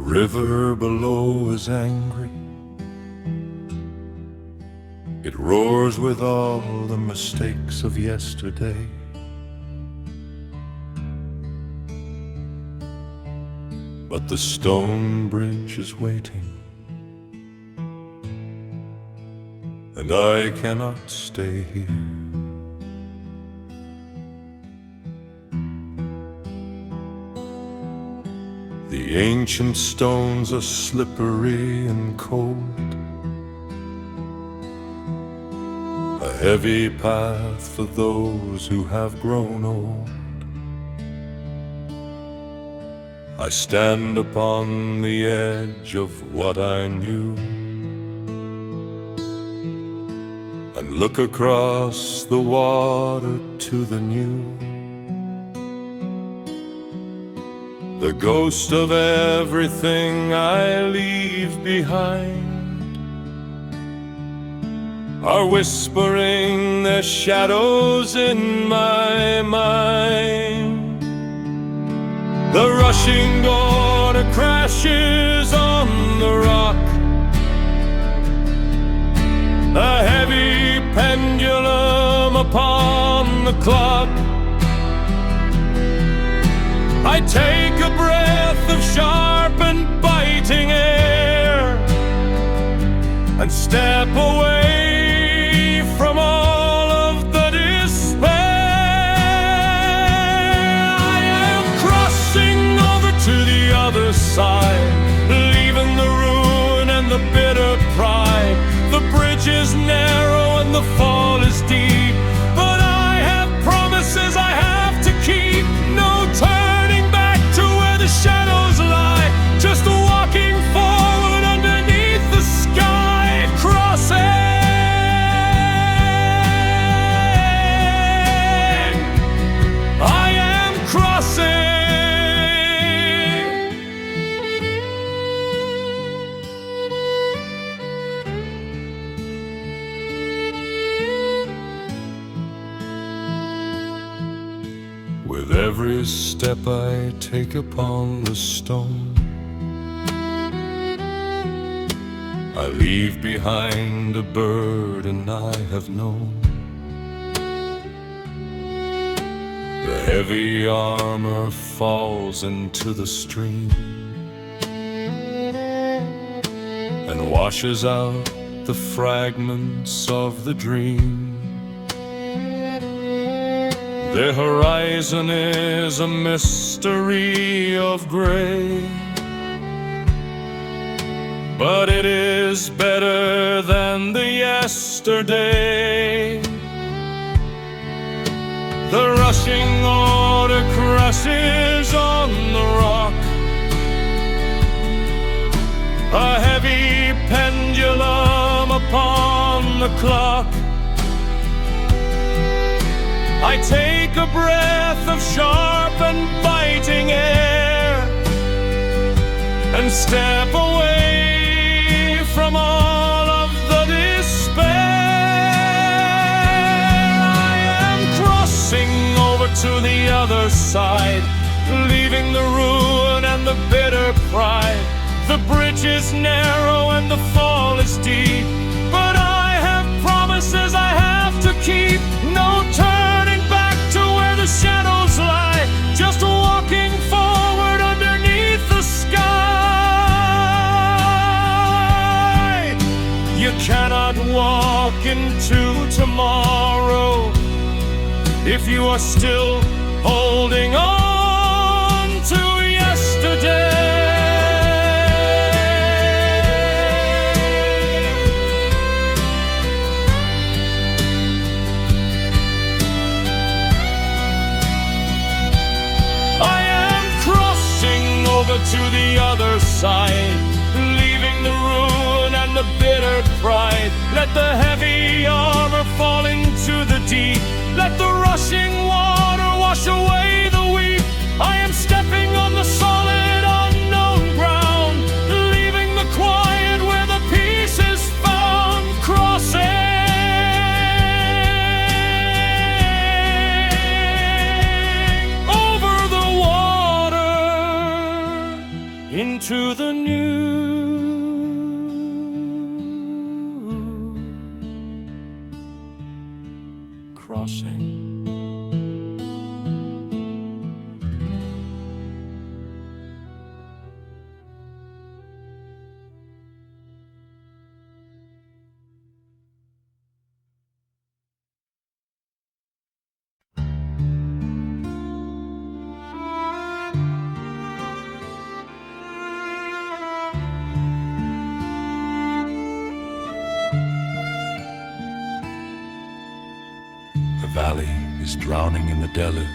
river below is angry. It roars with all the mistakes of yesterday. But the stone bridge is waiting, and I cannot stay here. The ancient stones are slippery and cold, a heavy path for those who have grown old. I stand upon the edge of what I knew and look across the water to the new. The ghost of everything I leave behind are whispering their shadows in my mind. The rushing water crashes on the rock, a heavy pendulum upon the clock. I take a breath of sharp and biting air and step away from all of the despair. I am crossing over to the other side, leaving the ruin and the bitter pride. The bridge is narrow and the fall is deep, but I have promises I have to keep. No turning back to where the shadows lie, just walking forward underneath the sky, crossing. I am crossing. With every step I take upon the stone, I leave behind a burden I have known. The heavy armor falls into the stream and washes out the fragments of the dream. The horizon is a mystery of gray, but it is better than the yesterday. The rushing water crashes on the rock, a heavy pendulum upon the clock. I take a breath of sharp and biting air and step away from all of the despair. I am crossing over to the other side, leaving the ruin and the bitter pride. The bridge is narrow and the fall is deep, but I have promises I have to keep. No turning back to where the shadows lie, just walking forward underneath the sky. You cannot walk into tomorrow if you are still holding on to yesterday. To the other side, leaving the ruin and the bitter pride. Let the heavy armor fall into the deep, let the rushing water wash away the weep. I am stepping on the solid unknown ground, leaving the quiet where the peace is found, crossing. into the new. Crossing. The valley is drowning in the deluge,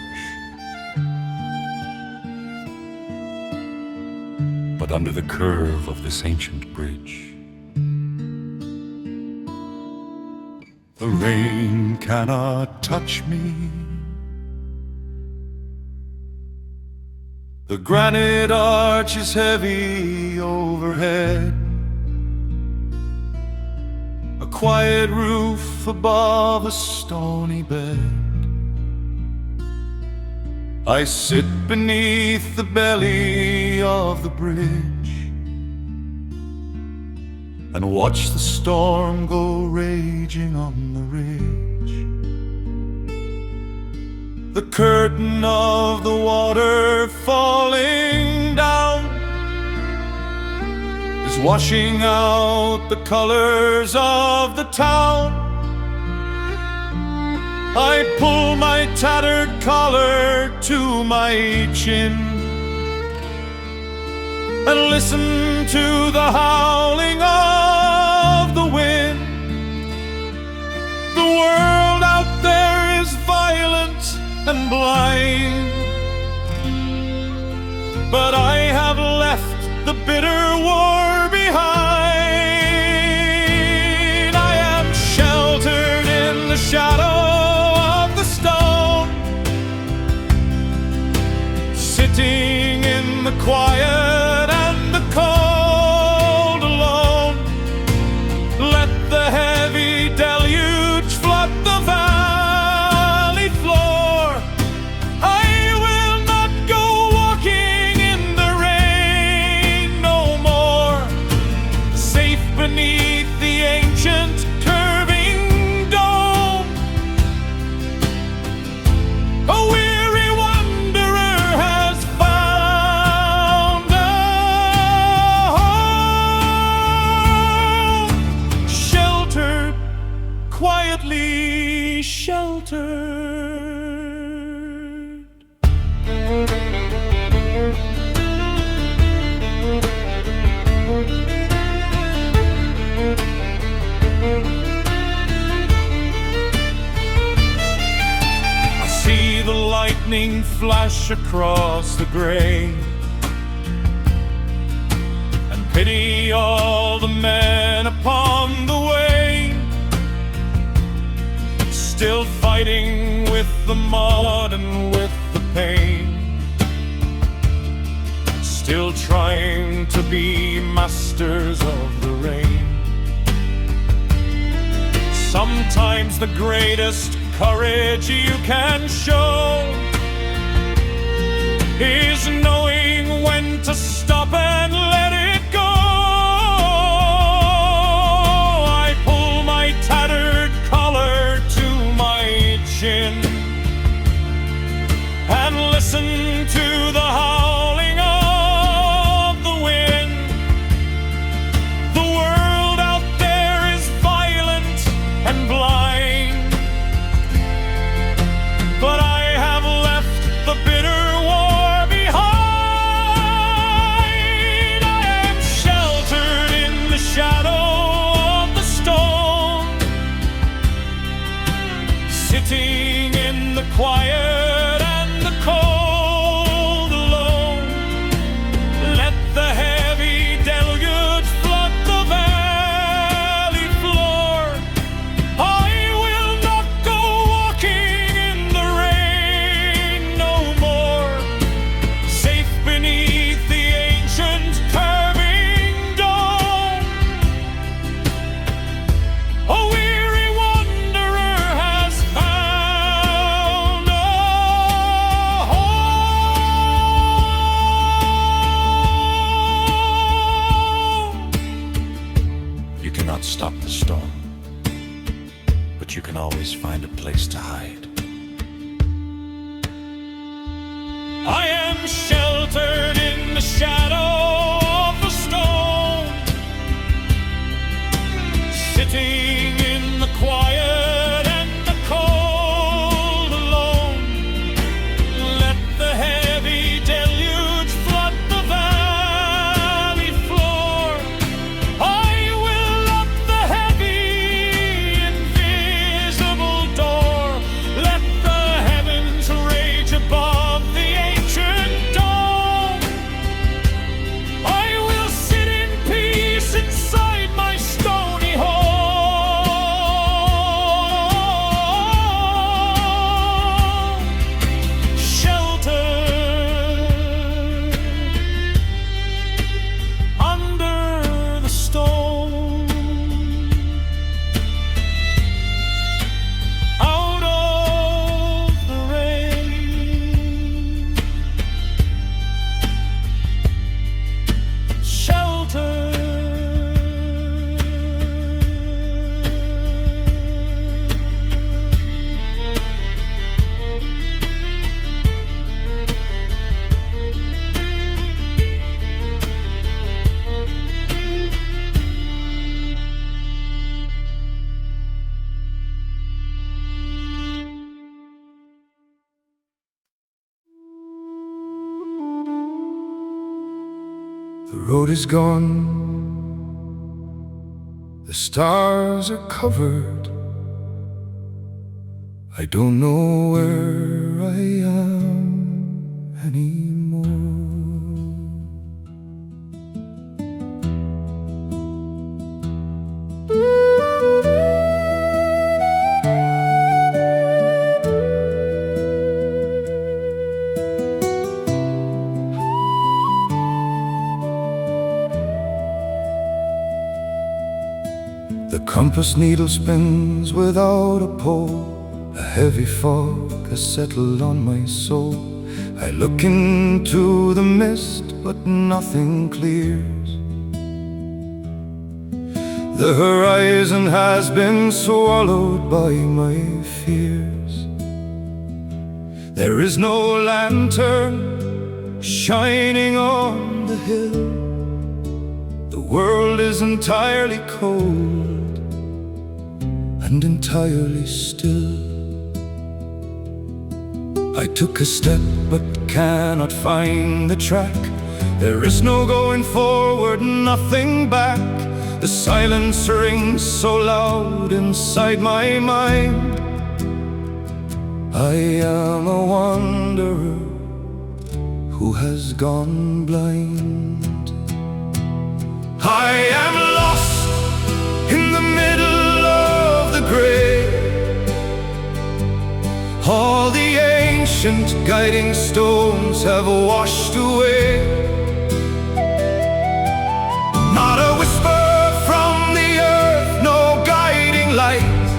but under the curve of this ancient bridge, the rain cannot touch me. The granite arch is heavy overhead, a quiet roof above a stony bed. I sit beneath the belly of the bridge and watch the storm go raging on the ridge. The curtain of the water falling down is washing out the colors of the town. I pull my tattered collar to my chin and listen to the howling of the wind. The world out there is violent and blind, but I have left the bitter war behind. I am sheltered in the shadow of the stone, sitting in the quiet and the cold alone. Let the heavy deluge flood the valley floor. I will not go walking in the rain no more, safe beneath the ancient curving dome. A weary wanderer has found a home, sheltered, quietly sheltered. I see the lightning flash across the gray and pity all the men upon the way, still fighting with the mud and with the pain, still trying to be masters of the rain. Sometimes the greatest courage you can show is knowing when to stop and let it go. I pull my tattered collar to my chin and listen to the howling of the wind. The world out there is violent and blind, but I have left the bitter war behind. I cannot stop the storm, but you can always find a place to hide. I am sheltered in the shadow of the stone, sitting in the quiet and the cold alone. Let the heavy deluge flood the valley floor. I will lock the heavy invisible door. Let the heavens rage above the ancient dome. I will sit in peace inside my stony home. Under the stone, out of the rain, shelter. The road is gone, the stars are covered. I don't know where I am anymore. The compass needle spins without a pole. A heavy fog has settled on my soul. I look into the mist, but nothing clears. The horizon has been swallowed by my fears. There is no lantern shining on the hill. The world is entirely cold and entirely still. I took a step but cannot find the track. There is no going forward, nothing back. The silence rings so loud inside my mind. I am a wanderer who has gone blind. I am lost in the middle of the gray. All the ancient guiding stones have washed away. Not a whisper from the earth, no guiding light.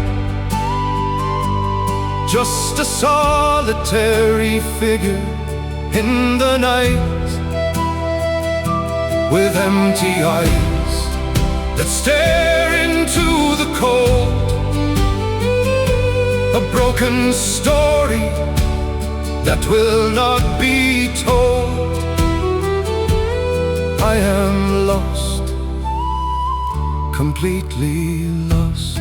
Just a solitary figure in the night, with empty eyes that stare into the cold. A broken story that will not be told. I am lost, completely lost.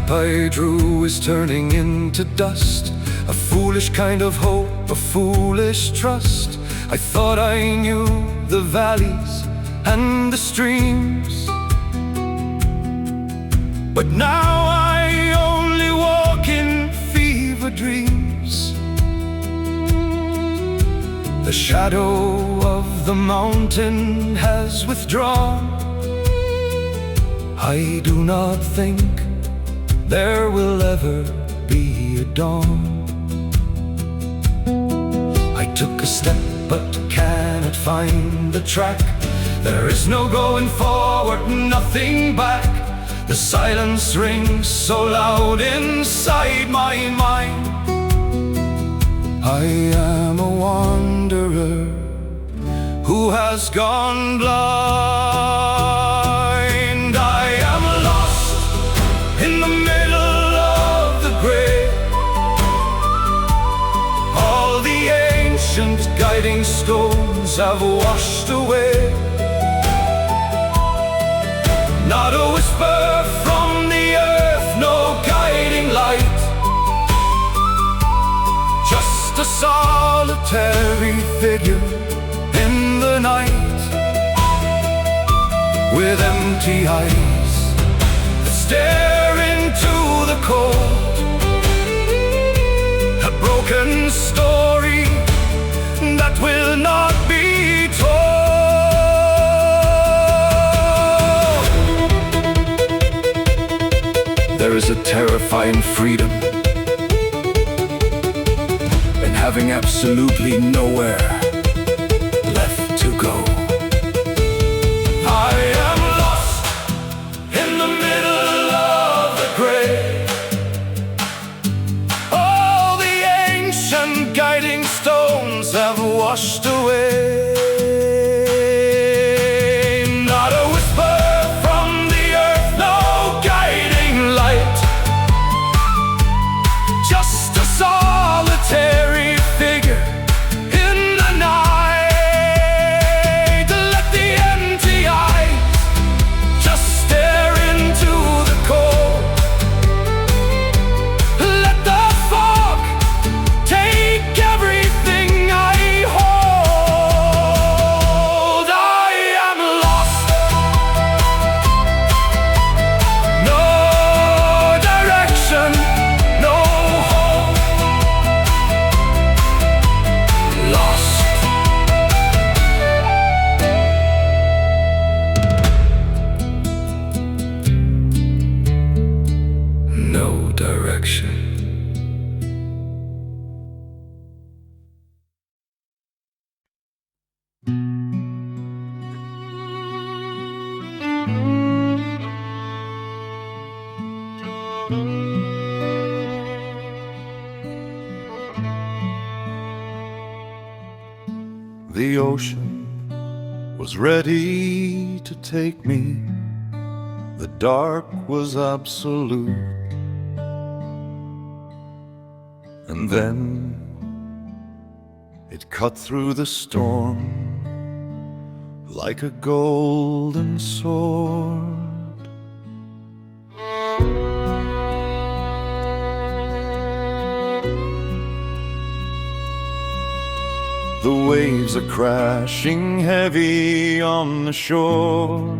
I drew is turning into dust. A foolish kind of hope, a foolish trust. I thought I knew the valleys and the streams, but now I only walk in fever dreams. The shadow of the mountain has withdrawn. I do not think there will ever be a dawn. I took a step but cannot find the track. There is no going forward, nothing back. The silence rings so loud inside my mind. I am a wanderer who has gone blind. I am lost in the middle of the gray. All the ancient guiding stones have washed away. Not a whisper from the earth, no guiding light. Just a solitary figure in the night, with empty eyes that stare into the cold. A broken story that will not be told. There is a terrifying freedom in having absolutely nowhere left to go. I am lost in the middle of the gray. All the ancient guiding stones have washed away. Not a whisper from the earth, no guiding light. Just a solitary figure in the night. Let the empty eyes just stare into the cold. Let the fog take everything I hold. I am lost, no direction, no hope. Lost. No direction. The ocean was ready to take me. The dark was absolute. And then it cut through the storm like a golden sword. The waves are crashing heavy on the shore.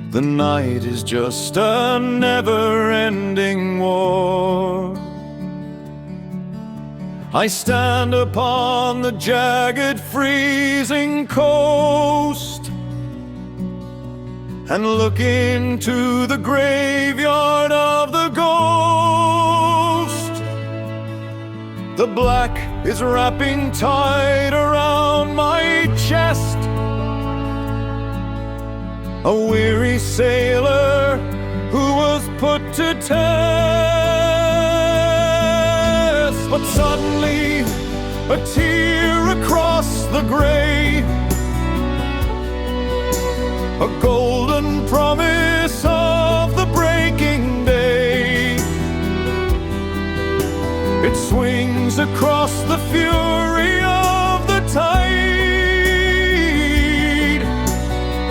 The night is just a never-ending war. I stand upon the jagged, freezing coast and look into the graveyard of the ghost. The black is wrapping tight around my chest. A weary sailor who was put to test. But suddenly, a tear across the gray, a golden promise of the breaking day. It swings across the fury of the tide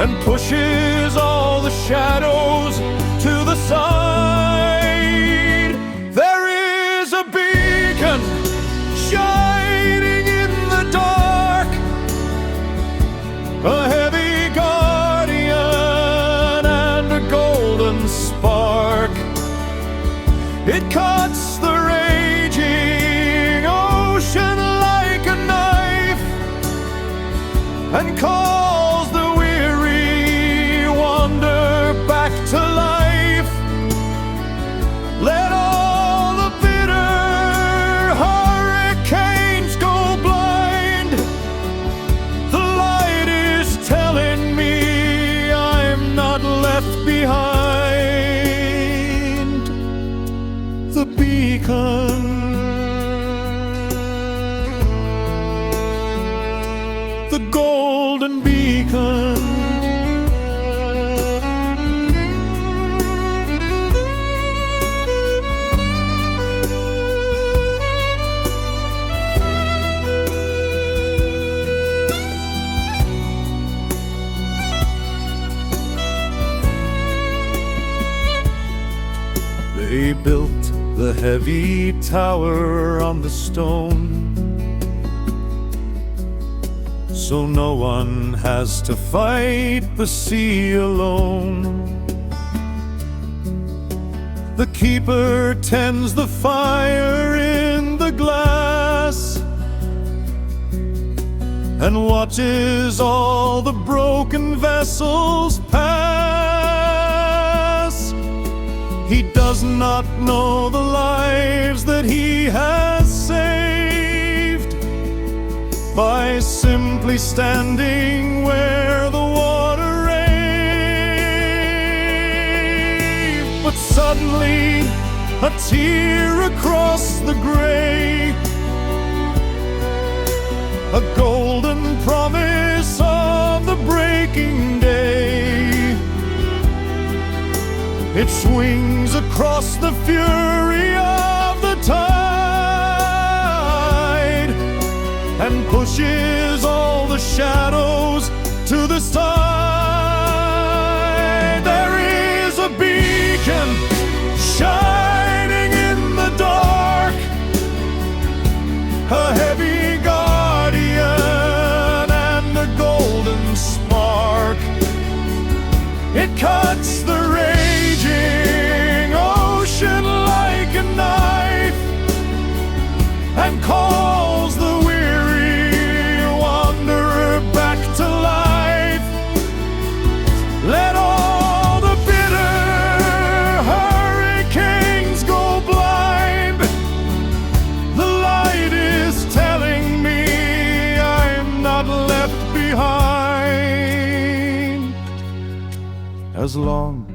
and pushes all the shadows to the side. There is a beacon shining in the dark, a heavy guardian and a golden spark. It cuts the raging ocean like a knife and calls the weary wander back to life. Let all the bitter hurricanes go blind. The light the golden beacon. They built the heavy tower on the stone, so no one has to fight the sea alone. The keeper tends the fire in the glass and watches all the broken vessels pass. He does not know the lives that he has saved by simply standing where the water raved. But suddenly, a tear across the gray, a golden promise of the breaking day. It swings across the fury of the tide and pushes all the shadows to the side. There is a beacon shining in the dark, a heavy guardian and a golden spark. It cuts the raging ocean like a knife and calls the weary wanderer back to life. Let all the bitter hurricanes go blind. The light is telling me I'm not left behind. As long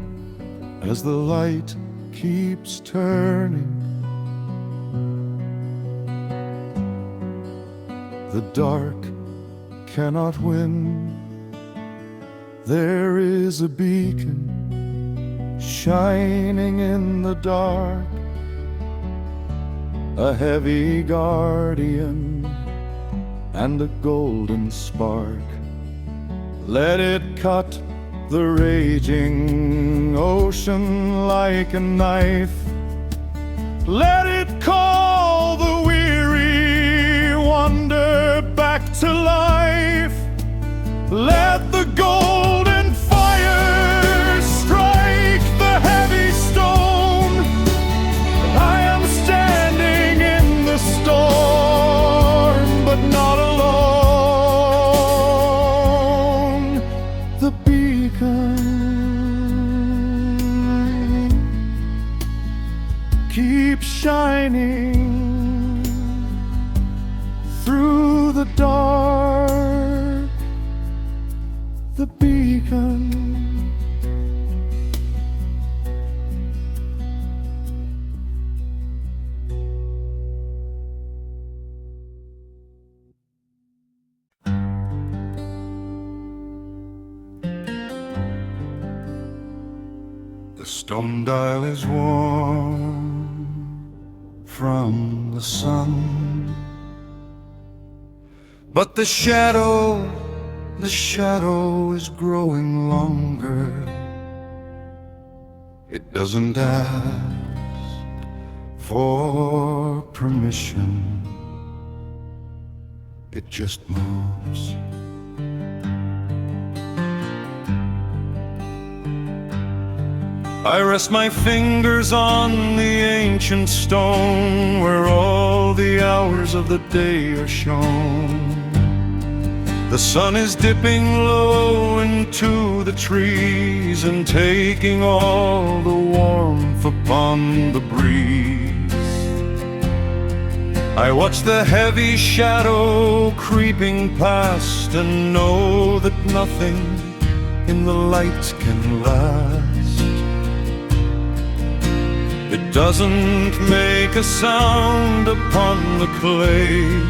as the light keeps turning, the dark cannot win. There is a beacon shining in the dark, a heavy guardian and a golden spark. Let it cut the raging ocean like a knife. Let it call the weary wander back to life. Let the golden fire strike the heavy stone. I am standing in the storm, but not alone. The beacon keeps shining through the dark. The beacon. The stone dial is warm from the sun, but the shadow is growing longer. It doesn't ask for permission, it just moves. I rest my fingers on the ancient stone where all the hours of the day are shown. The sun is dipping low into the trees and taking all the warmth upon the breeze. I watch the heavy shadow creeping past and know that nothing in the light can last. It doesn't make a sound upon the clay.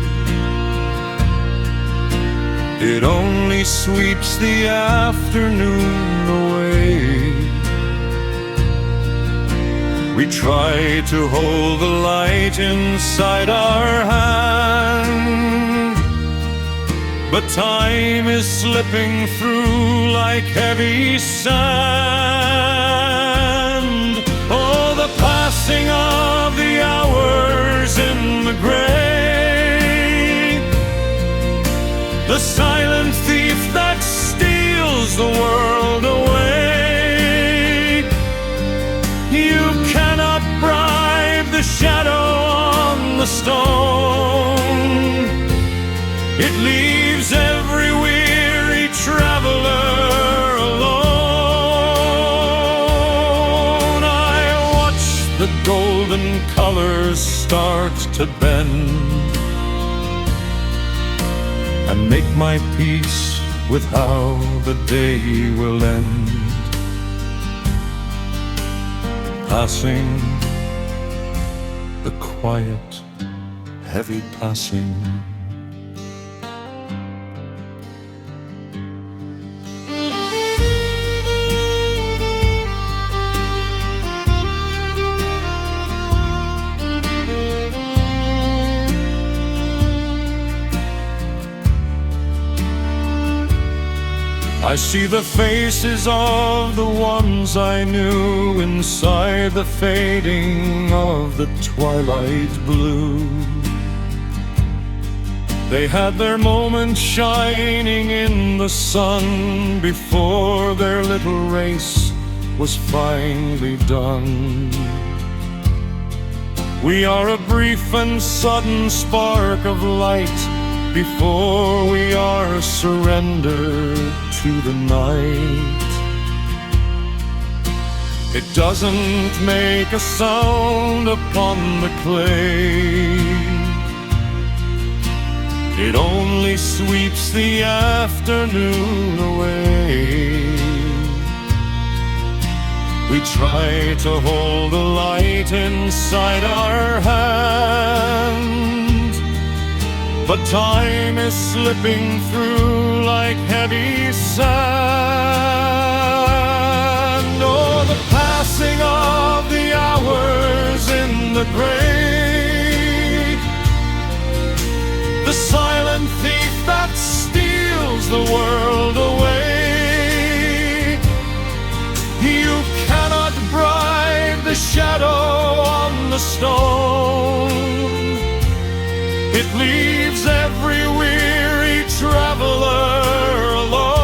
It only sweeps the afternoon away. We try to hold the light inside our hand, but time is slipping through like heavy sand. Oh, the passing of the hours in the gray, the silent thief that steals the world away. You cannot bribe the shadow on the stone. It leaves every weary traveler alone. I watch the golden colors start to bend and make my peace with how the day will end. Passing, the quiet, heavy passing. I see the faces of the ones I knew inside the fading of the twilight blue. They had their moment shining in the sun before their little race was finally done. We are a brief and sudden spark of light before we are surrendered to the night. It doesn't make a sound upon the clay. It only sweeps the afternoon away. We try to hold the light inside our hand, but time is slipping through like heavy sand. Oh, the passing of the hours in the gray, the silent thief that steals the world away. You cannot bribe the shadow on the stone. It leaves every weary traveler alone.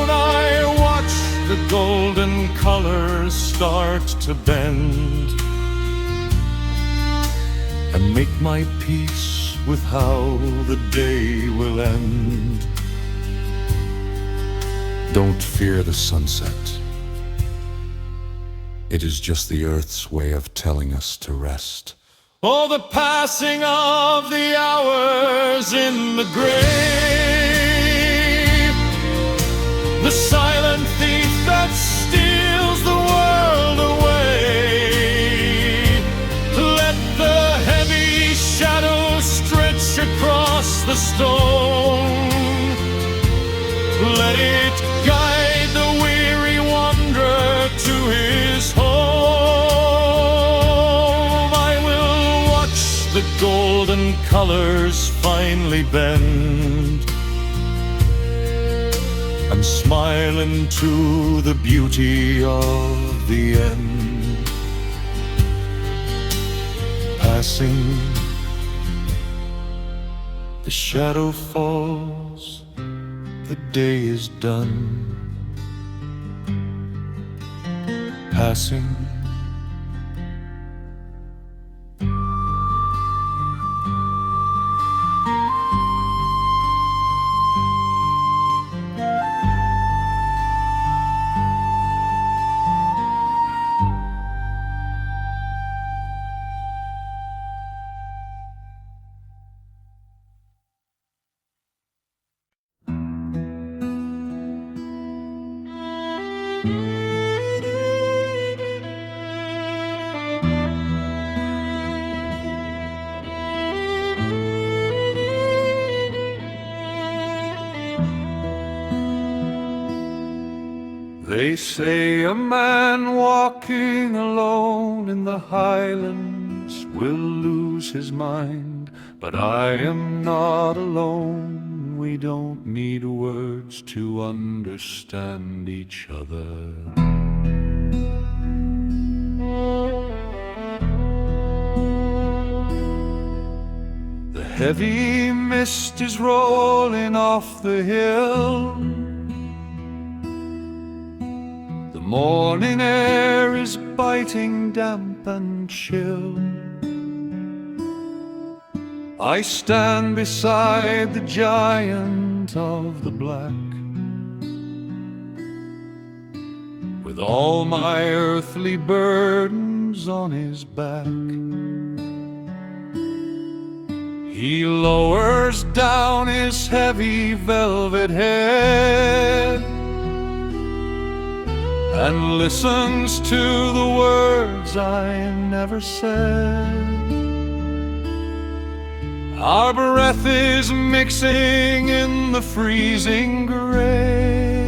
I watch the golden colors start to bend and make my peace with how the day will end. Don't fear the sunset. It is just the earth's way of telling us to rest. Oh, the passing of the hours in the grave, the silent thief that steals the world away. Let the heavy shadow stretch across the stone. Let it guide the weary wanderer to his home. I will watch the golden colors finally bend and smile into the beauty of the end. Passing, the shadow falls, the day is done. Passing, They say a man walking alone in the highlands will lose his mind, but I am not alone. We don't need words to understand each other. The heavy mist is rolling off the hill. The morning air is biting damp and chill. I stand beside the giant of the black, with all my earthly burdens on his back. He lowers down his heavy velvet head and listens to the words I never said. Our breath is mixing in the freezing gray.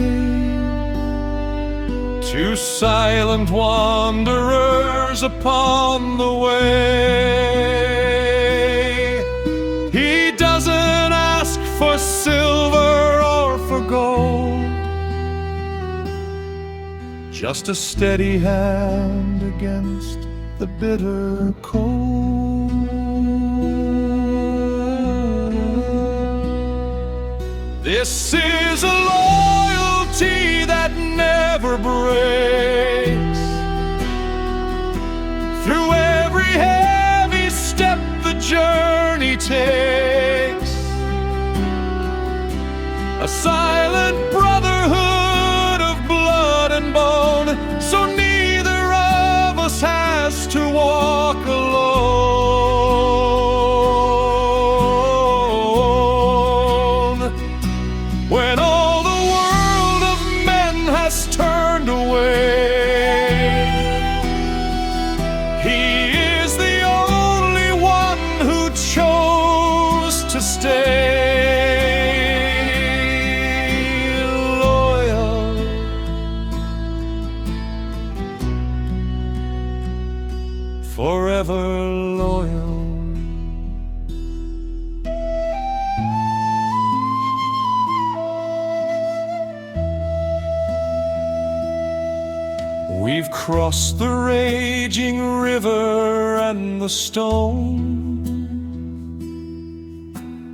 Two silent wanderers upon the way. He doesn't ask for silver or for gold, just a steady hand against the bitter cold. This is a loyalty that never breaks. Through every heavy step the journey takes, a silent brotherhood of blood and bone, so neither of us has to walk alone. When all the world of men has turned away, he is the only one who chose to stay loyal. Forever loyal. We've crossed the raging river and the stone,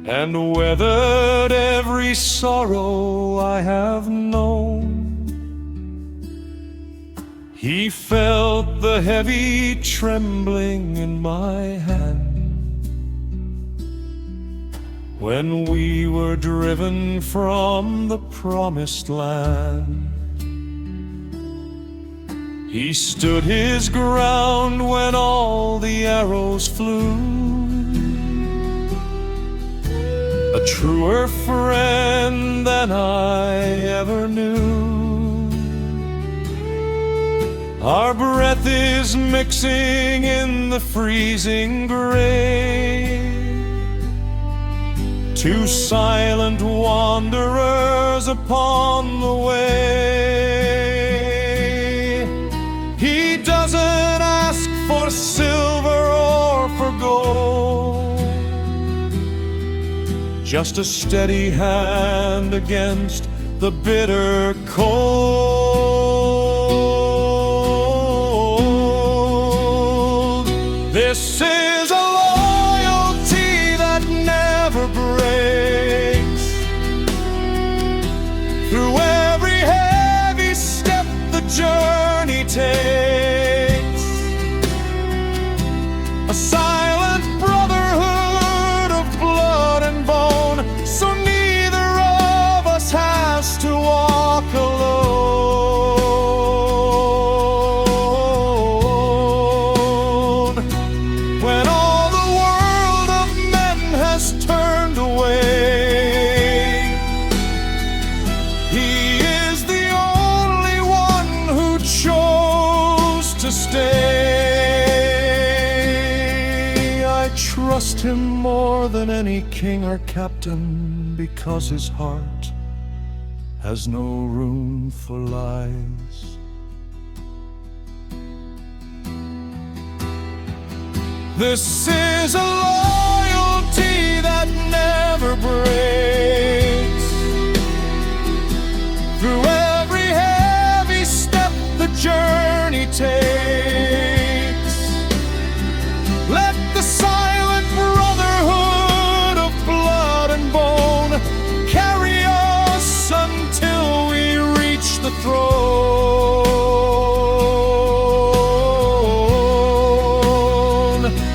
and weathered every sorrow I have known. He felt the heavy trembling in my hand when we were driven from the promised land. He stood his ground when all the arrows flew, a truer friend than I ever knew. Our breath is mixing in the freezing gray. Two silent wanderers upon the way. He doesn't ask for silver or for gold, just a steady hand against the bitter cold. This is a loyalty that never breaks. Through every heavy step the journey takes, a silent brotherhood of blood and bone, so neither of us has to walk alone. When all the world of men has turned away, he is the only one who chose to stay. I trust him more than any king or captain, because his heart has no room for lies. This is a loyalty that never breaks. Through every heavy step the journey takes, let the silent brotherhood of blood and bone carry us until we reach the throne.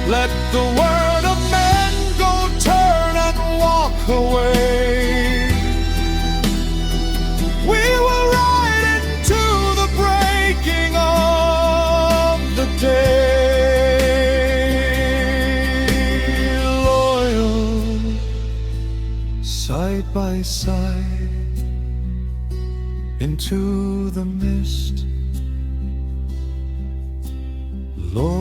Let the word of men go turn and walk away. We will ride into the breaking of the day, loyal, Side by side, into the mist, Lord.